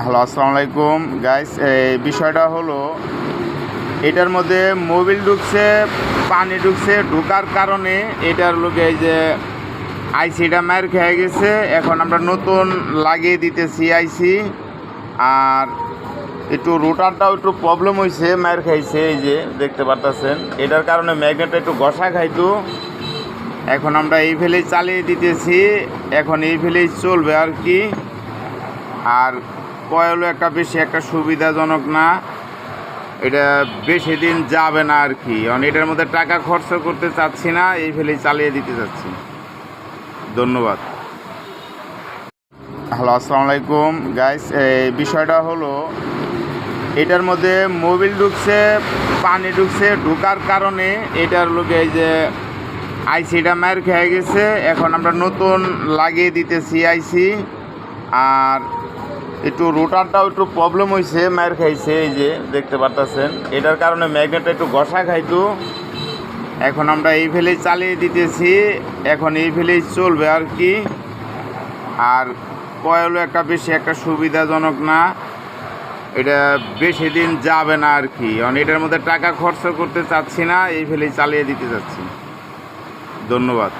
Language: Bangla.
হ্যালো, আসসালামু আলাইকুম গাইস। এই বিষয়টা হলো এটার মধ্যে মোবিল ঢুকছে, পানি ঢুকছে, ঢোকার কারণে এটার লোকে এই যে আইসিটা মার খেয়ে গেছে। এখন আমরা নতুন লাগিয়ে দিতেছি আইসি। আর একটু রোটারটাও একটু প্রবলেম হয়েছে, মার খাইছে, এই যে দেখতে পারতেছেন। এটার কারণে ম্যাগনেটটা একটু ঘষা খাইতো। এখন আমরা এই ফেলেই চালিয়ে দিতেছি, এখন এই ফেলেই চলবে আর কি। আর কয়েলও বেশি একটা সুবিধাজনক না, এটা বেশি দিন যাবে না আর কি। এটার মধ্যে টাকা খরচ করতে চাচ্ছি না, এই ফেলেই চালিয়ে দিতে চাচ্ছি। ধন্যবাদ। হ্যালো, আসসালামু আলাইকুম গাইস। এই বিষয়টা হলো এটার মধ্যে মোবিল ঢুকছে, পানি ঢুকছে, ঢোকার কারণে এটার লোকে এই যে আইসিটা মার খেয়ে গেছে। এখন আমরা নতুন লাগিয়ে দিতেছি আইসি। আর একটু রোটারটাও একটু প্রবলেম হয়েছে, মার খাইছে, এই যে দেখতে পারতেছেন। এটার কারণে ম্যাগনেটটা একটু ঘষা খাইতো। এখন আমরা এই ফেলেই চালিয়ে দিতেছি, এখন এই ফেলেই চলবে আর কি। আর কয়েলও বেশি একটা সুবিধাজনক না, এটা বেশি দিন যাবে না আর কি। এটার মধ্যে টাকা খরচ করতে চাচ্ছি না, এই ফেলেই চালিয়ে দিতে চাচ্ছি। ধন্যবাদ।